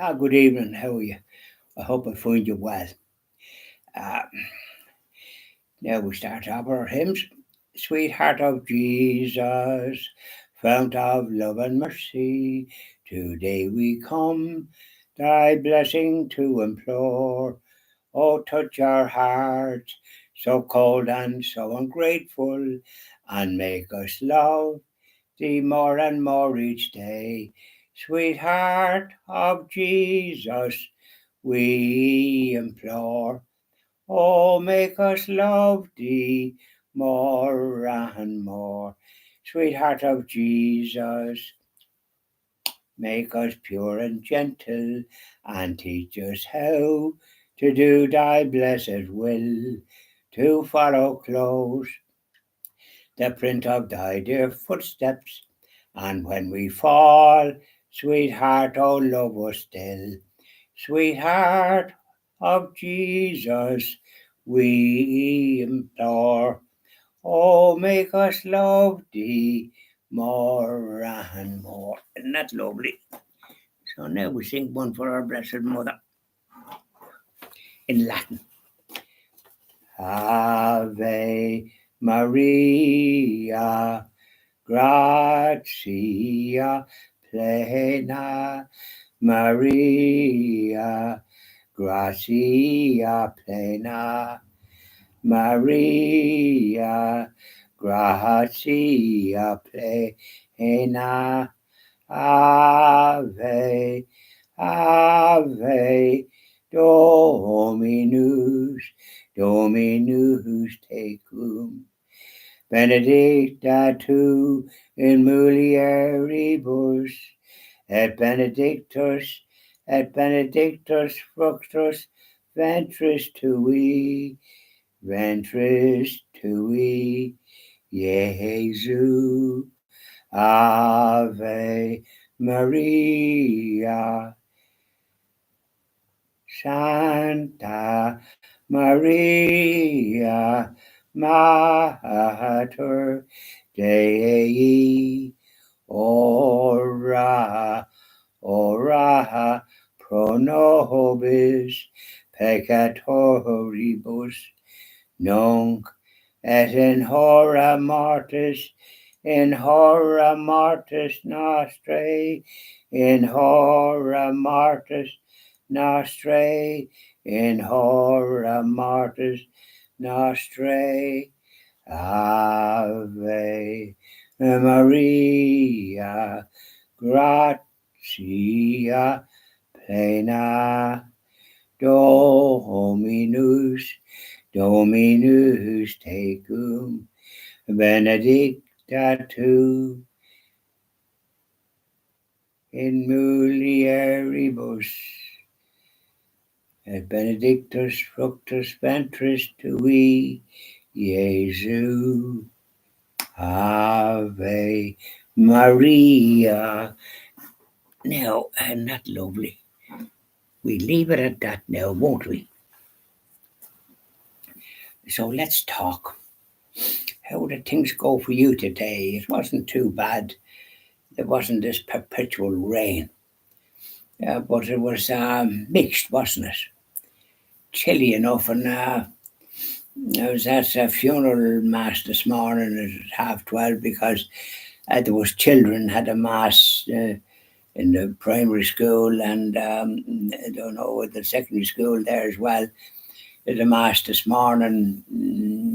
Good evening. How are you? I hope I find you well. Uh, Now we start off our hymns. Sweetheart of Jesus, fount of love and mercy, today we come, thy blessing to implore. Oh, touch our hearts, so cold and so ungrateful, and make us love thee more and more each day. Sweetheart of Jesus, we implore. Oh, make us love thee more and more. Sweetheart of Jesus, make us pure and gentle, and teach us how to do thy blessed will, to follow close the print of thy dear footsteps. And when we fall, sweetheart, oh, love us still. Sweetheart of Jesus, we implore. Oh, make us love thee more and more. Isn't that lovely? So now we sing one for our Blessed Mother in Latin. Ave Maria, gratia plena, Maria, gratia plena, Maria, gratia plena, Ave, Ave, Dominus, Dominus tecum, benedicta tu in mulieribus, et benedictus fructus ventris tui, ventris tui, Jesu. Ave Maria, Santa Maria, Mater Dei, ora pro nobis peccatoribus, nunc et in hora mortis nostrae, in hora mortis nostrae, in hora mortis nostrae. Ave Maria, gratia plena, Dominus tecum, benedicta tu in mulieribus, et benedictus fructus ventris tui, Jesu. Ave Maria. Now, isn't that lovely? We leave it at that now, won't we? So let's talk. How did things go for you today? It wasn't too bad. There wasn't this perpetual rain. But it was mixed, wasn't it? Chilly enough. And I was at a funeral mass this morning at 12:30 because there was children had a mass in the primary school, and I don't know, at the secondary school there as well. There's a mass this morning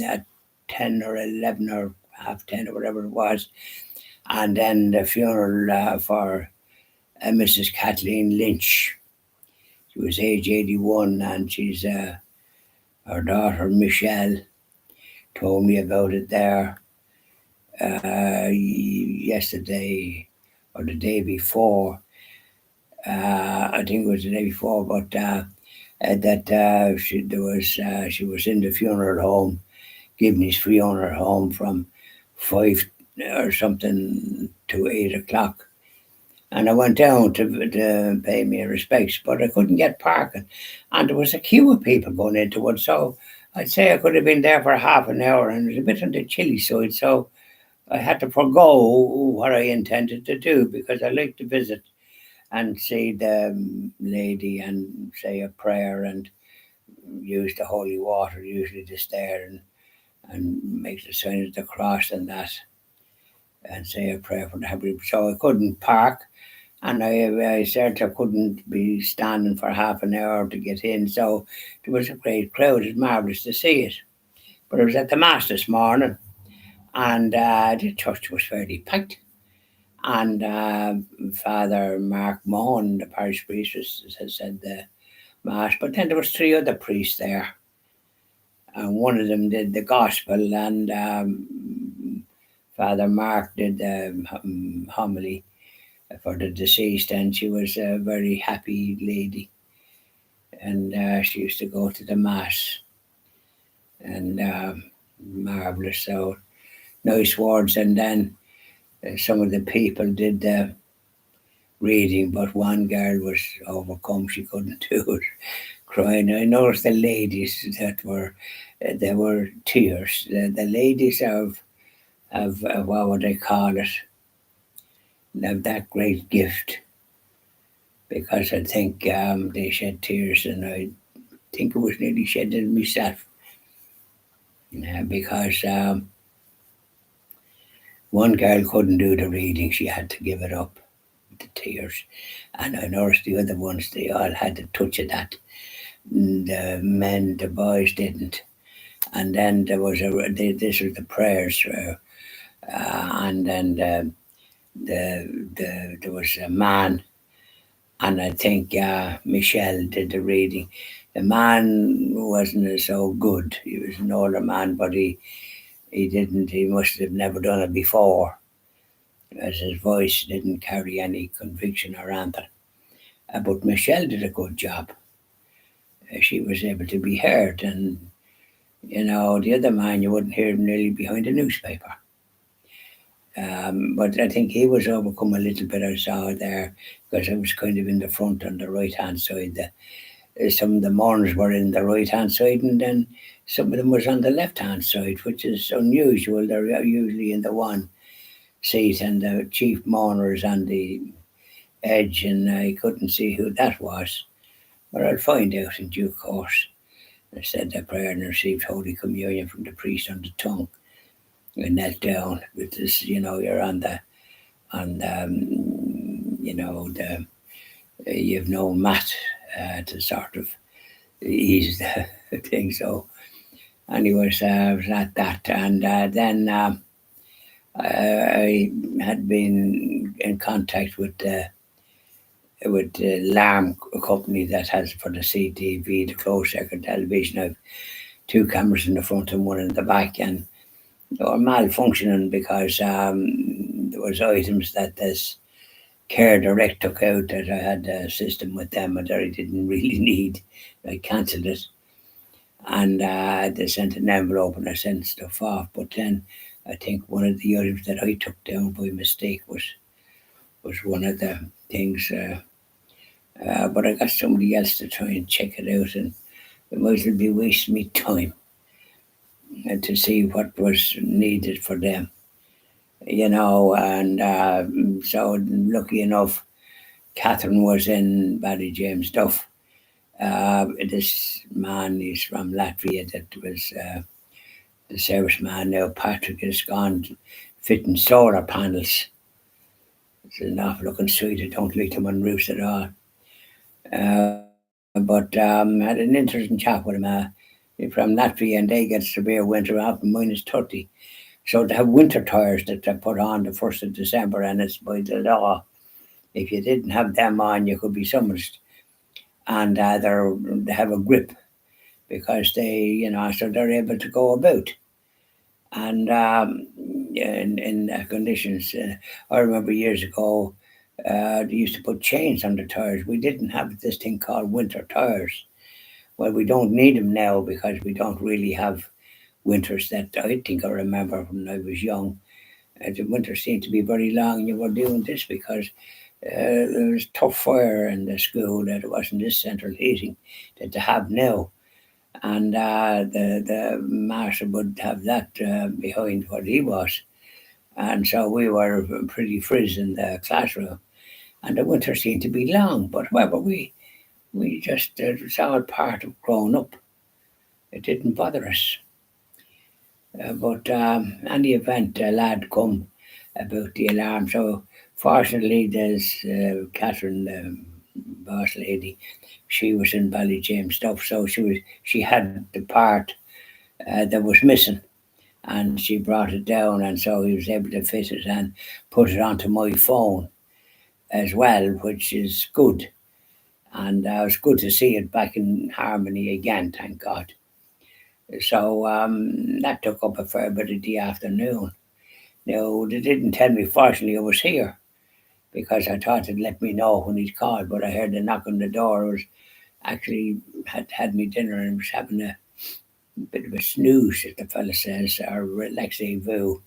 at 10 or 11 or half 10 or whatever it was. And then the funeral for Mrs. Kathleen Lynch. She was age 81, and she's her daughter Michelle told me about it there yesterday or the day before. I think it was the day before, but she was in the funeral home, Gibney's funeral home, from 5 or something to 8 o'clock. And I went down to pay me respects, but I couldn't get parking. And there was a queue of people going into it. So I'd say I could have been there for half an hour, and it was a bit on the chilly side. So I had to forego what I intended to do because I like to visit and see the lady and say a prayer and use the holy water usually just there and make the sign of the cross and that and say a prayer for the happy. So I couldn't park and I said I couldn't be standing for half an hour to get in. So there was a great crowd. It was marvellous to see it. But I was at the Mass this morning and the church was fairly packed. And Father Mark Mahon, the parish priest, has said the Mass. But then there was three other priests there. And one of them did the gospel and Father Mark did the homily for the deceased, and she was a very happy lady, and she used to go to the mass, and marvelous. So nice words, and then some of the people did the reading, but one girl was overcome; she couldn't do it, crying. I noticed the ladies that were there were tears. The ladies of what would they call it? Of that great gift, because I think they shed tears, and I think it was nearly shedding myself because one girl couldn't do the reading; she had to give it up with the tears, and I noticed the other ones they all had a touch of that. The men, the boys didn't, and then there was this was the prayers, and then there was a man, and I think Michelle did the reading. The man wasn't so good. He was an older man, but he didn't. He must have never done it before, as his voice didn't carry any conviction or anything. But Michelle did a good job. She was able to be heard, and the other man you wouldn't hear him nearly behind a newspaper. But I think he was overcome a little bit. I saw there because I was kind of in the front on the right hand side. Some of the mourners were in the right hand side, and then some of them was on the left hand side, which is unusual. They're usually in the one seat, and the chief mourner is on the edge, and I couldn't see who that was. But I'll find out in due course. I said the prayer and received Holy Communion from the priest on the tongue. I knelt down with this, you're on the, the, you've no mat to sort of ease the thing. So, anyways, I was at that, and then I had been in contact with the alarm company that has for the CTV, the closed circuit television. I've two cameras in the front and one in the back, and they were malfunctioning because there was items that this Care Direct took out that I had a system with them and that I didn't really need. I cancelled it, and they sent an envelope and I sent stuff off. But then I think one of the items that I took down by mistake was one of the things. But I got somebody else to try and check it out, and it might as well be wasting me time to see what was needed for them, And so, lucky enough, Catherine was in Barry James Duff. This man is from Latvia that was the serviceman now. Patrick has gone fitting solar panels. It's an awful looking suite. I don't like them on roofs at all. But had an interesting chat with him. From Latvia, and they get severe winter up -30. So they have winter tires that they put on the 1st of December, and it's by the law. If you didn't have them on, you could be summoned. And they have a grip because so they're able to go about. And in conditions, I remember years ago, they used to put chains on the tires. We didn't have this thing called winter tires. Well, we don't need them now because we don't really have winters that I think I remember when I was young. The winters seemed to be very long, and you were doing this because there was tough fire in the school that it wasn't this central heating that they have now. And the master would have that behind what he was. And so we were pretty frizz in the classroom. and the winter seemed to be long. But however, we just it was all part of growing up. It didn't bother us. But in the event, a lad come about the alarm. So fortunately, there's Catherine, boss lady. She was in Ballyjames stuff, so she had the part that was missing, and she brought it down, and so he was able to fit it and put it onto my phone as well, which is good. And it was good to see it back in harmony again, thank God. So that took up a fair bit of the afternoon. Now, they didn't tell me, fortunately, I was here because I thought they'd let me know when he'd called, but I heard a knock on the door. I was actually had me dinner and was having a bit of a snooze, as the fella says, or relaxez-vous.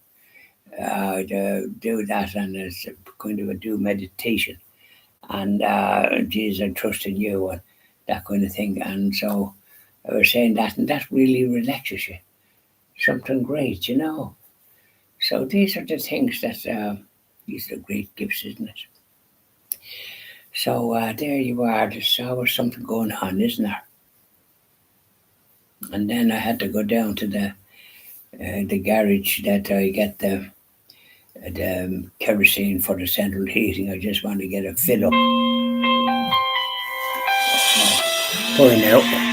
To do that, and it's kind of a do meditation. And geez, I trust in you and that kind of thing. And so I was saying that, and that really relaxes you. Something great, you know. So these are the things that these are great gifts, isn't it? So there you are. There's always something going on, isn't there? And then I had to go down to the garage that I get the kerosene for the central heating. I just want to get a fill up. Going out.